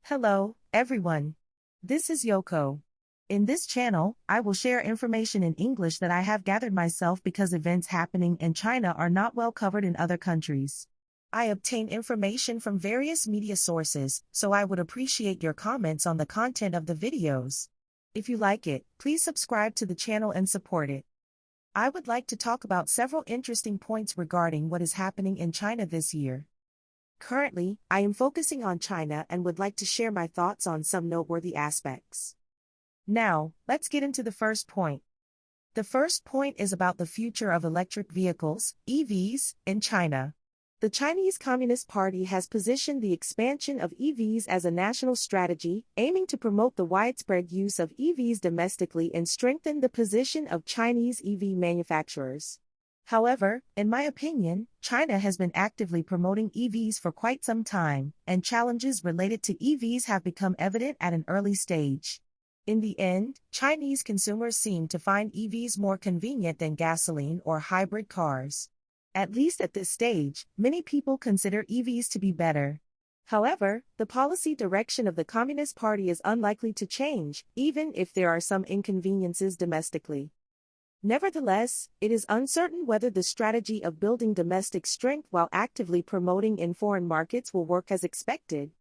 Hello, everyone. This is Yoko. In this channel, I will share information in English that I have gathered myself because events happening in China are not well covered in other countries. I obtain information from various media sources, so I would appreciate your comments on the content of the videos. If you like it, please subscribe to the channel and support it. I would like to talk about several interesting points regarding what is happening in China this year. Currently, I am focusing on China and would like to share my thoughts on some noteworthy aspects. Now, let's get into the first point. The first point is about the future of electric vehicles, EVs, in China. The Chinese Communist Party has positioned the expansion of EVs as a national strategy, aiming to promote the widespread use of EVs domestically and strengthen the position of Chinese EV manufacturers. However, in my opinion, China has been actively promoting EVs for quite some time, and challenges related to EVs have become evident at an early stage. In the end, Chinese consumers seem to find EVs more convenient than gasoline or hybrid cars. At least at this stage, many people consider EVs to be better. However, the policy direction of the Communist Party is unlikely to change, even if there are some inconveniences domestically. Nevertheless, it is uncertain whether the strategy of building domestic strength while actively promoting in foreign markets will work as expected.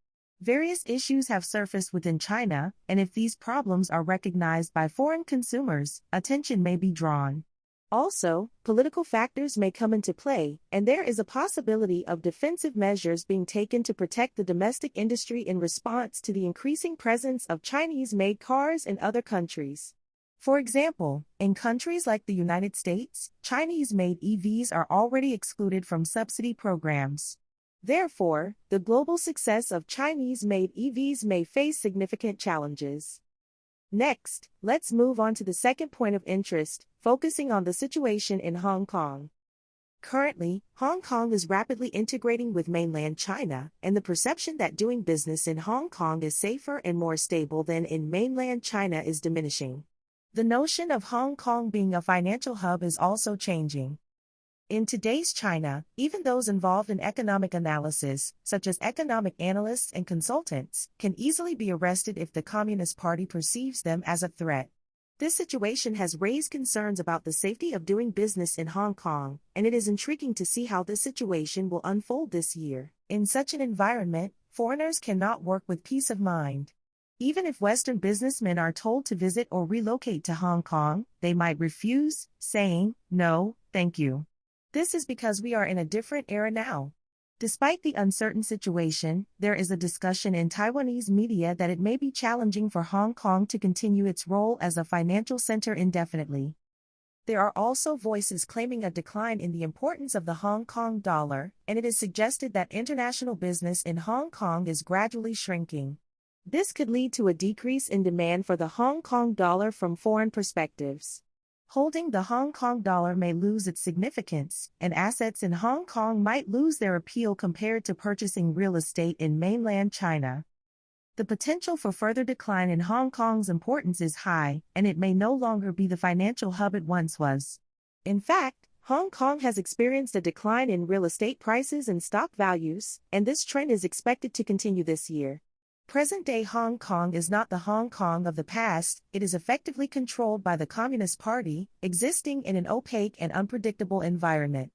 Various issues have surfaced within China, and if these problems are recognized by foreign consumers, attention may be drawn. Also, political factors may come into play, and there is a possibility of defensive measures being taken to protect the domestic industry in response to the increasing presence of Chinese-made cars in other countries. For example, in countries like the United States, Chinese-made EVs are already excluded from subsidy programs. Therefore, the global success of Chinese-made EVs may face significant challenges. Next, let's move on to the second point of interest, focusing on the situation in Hong Kong. Currently, Hong Kong is rapidly integrating with mainland China, and the perception that doing business in Hong Kong is safer and more stable than in mainland China is diminishing. The notion of Hong Kong being a financial hub is also changing. In today's China, even those involved in economic analysis, such as economic analysts and consultants, can easily be arrested if the Communist Party perceives them as a threat. This situation has raised concerns about the safety of doing business in Hong Kong, and it is intriguing to see how this situation will unfold this year. In such an environment, foreigners cannot work with peace of mind. Even if Western businessmen are told to visit or relocate to Hong Kong, they might refuse, saying, "No, thank you." This is because we are in a different era now. Despite the uncertain situation, there is a discussion in Taiwanese media that it may be challenging for Hong Kong to continue its role as a financial center indefinitely. There are also voices claiming a decline in the importance of the Hong Kong dollar, and it is suggested that international business in Hong Kong is gradually shrinking. This could lead to a decrease in demand for the Hong Kong dollar from foreign perspectives. Holding the Hong Kong dollar may lose its significance, and assets in Hong Kong might lose their appeal compared to purchasing real estate in mainland China. The potential for further decline in Hong Kong's importance is high, and it may no longer be the financial hub it once was. In fact, Hong Kong has experienced a decline in real estate prices and stock values, and this trend is expected to continue this year. Present-day Hong Kong is not the Hong Kong of the past, it is effectively controlled by the Communist Party, existing in an opaque and unpredictable environment.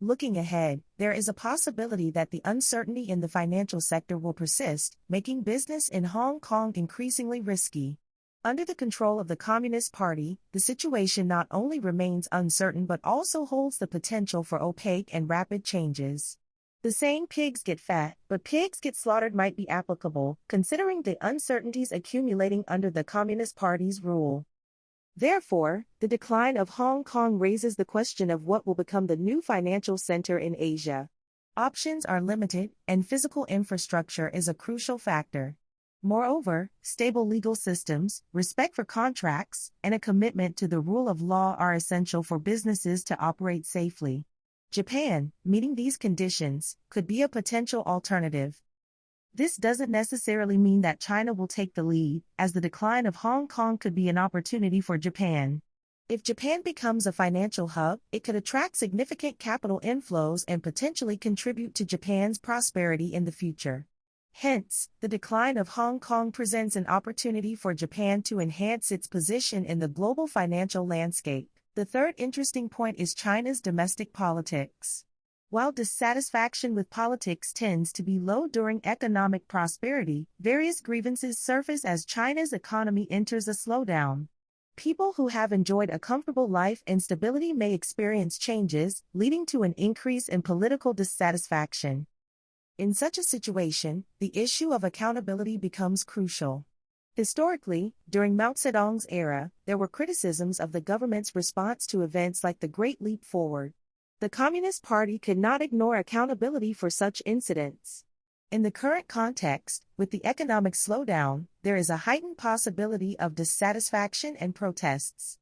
Looking ahead, there is a possibility that the uncertainty in the financial sector will persist, making business in Hong Kong increasingly risky. Under the control of the Communist Party, the situation not only remains uncertain but also holds the potential for opaque and rapid changes. The saying "pigs get fat, but pigs get slaughtered" might be applicable, considering the uncertainties accumulating under the Communist Party's rule. Therefore, the decline of Hong Kong raises the question of what will become the new financial center in Asia. Options are limited, and physical infrastructure is a crucial factor. Moreover, stable legal systems, respect for contracts, and a commitment to the rule of law are essential for businesses to operate safely. Japan, meeting these conditions, could be a potential alternative. This doesn't necessarily mean that China will take the lead, as the decline of Hong Kong could be an opportunity for Japan. If Japan becomes a financial hub, it could attract significant capital inflows and potentially contribute to Japan's prosperity in the future. Hence, the decline of Hong Kong presents an opportunity for Japan to enhance its position in the global financial landscape. The third interesting point is China's domestic politics. While dissatisfaction with politics tends to be low during economic prosperity, various grievances surface as China's economy enters a slowdown. People who have enjoyed a comfortable life and stability may experience changes, leading to an increase in political dissatisfaction. In such a situation, the issue of accountability becomes crucial. Historically, during Mao Zedong's era, there were criticisms of the government's response to events like the Great Leap Forward. The Communist Party could not ignore accountability for such incidents. In the current context, with the economic slowdown, there is a heightened possibility of dissatisfaction and protests.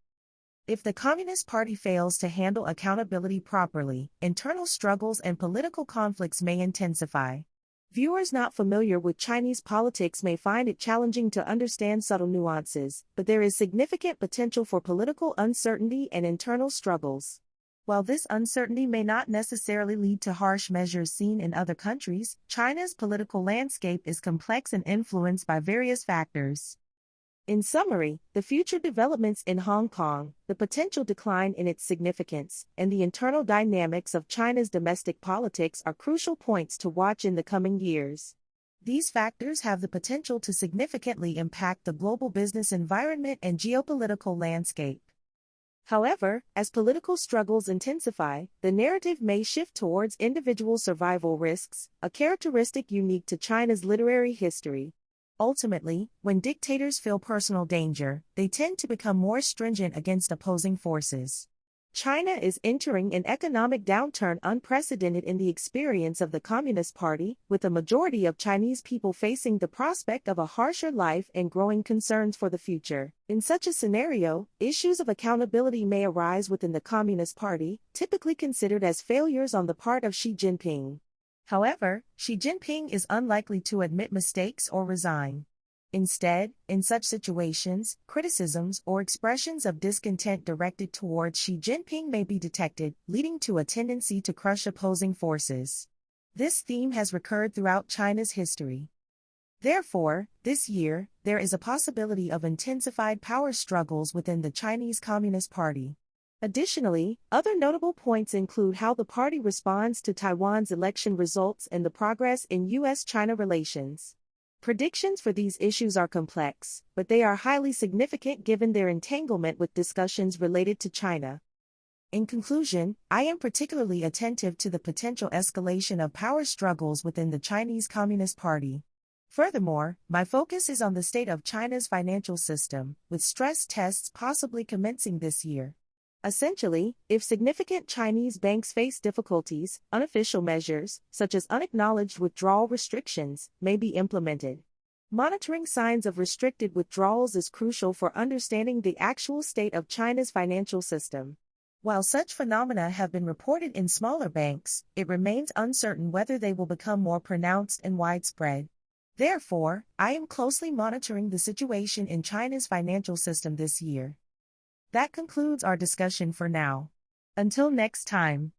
If the Communist Party fails to handle accountability properly, internal struggles and political conflicts may intensify. Viewers not familiar with Chinese politics may find it challenging to understand subtle nuances, but there is significant potential for political uncertainty and internal struggles. While this uncertainty may not necessarily lead to harsh measures seen in other countries, China's political landscape is complex and influenced by various factors. In summary, the future developments in Hong Kong, the potential decline in its significance, and the internal dynamics of China's domestic politics are crucial points to watch in the coming years. These factors have the potential to significantly impact the global business environment and geopolitical landscape. However, as political struggles intensify, the narrative may shift towards individual survival risks, a characteristic unique to China's literary history. Ultimately, when dictators feel personal danger, they tend to become more stringent against opposing forces. China is entering an economic downturn unprecedented in the experience of the Communist Party, with a majority of Chinese people facing the prospect of a harsher life and growing concerns for the future. In such a scenario, issues of accountability may arise within the Communist Party, typically considered as failures on the part of Xi Jinping. However, Xi Jinping is unlikely to admit mistakes or resign. Instead, in such situations, criticisms or expressions of discontent directed towards Xi Jinping may be detected, leading to a tendency to crush opposing forces. This theme has recurred throughout China's history. Therefore, this year, there is a possibility of intensified power struggles within the Chinese Communist Party. Additionally, other notable points include how the party responds to Taiwan's election results and the progress in U.S.-China relations. Predictions for these issues are complex, but they are highly significant given their entanglement with discussions related to China. In conclusion, I am particularly attentive to the potential escalation of power struggles within the Chinese Communist Party. Furthermore, my focus is on the state of China's financial system, with stress tests possibly commencing this year. Essentially, if significant Chinese banks face difficulties, unofficial measures, such as unacknowledged withdrawal restrictions, may be implemented. Monitoring signs of restricted withdrawals is crucial for understanding the actual state of China's financial system. While such phenomena have been reported in smaller banks, it remains uncertain whether they will become more pronounced and widespread. Therefore, I am closely monitoring the situation in China's financial system this year. That concludes our discussion for now. Until next time.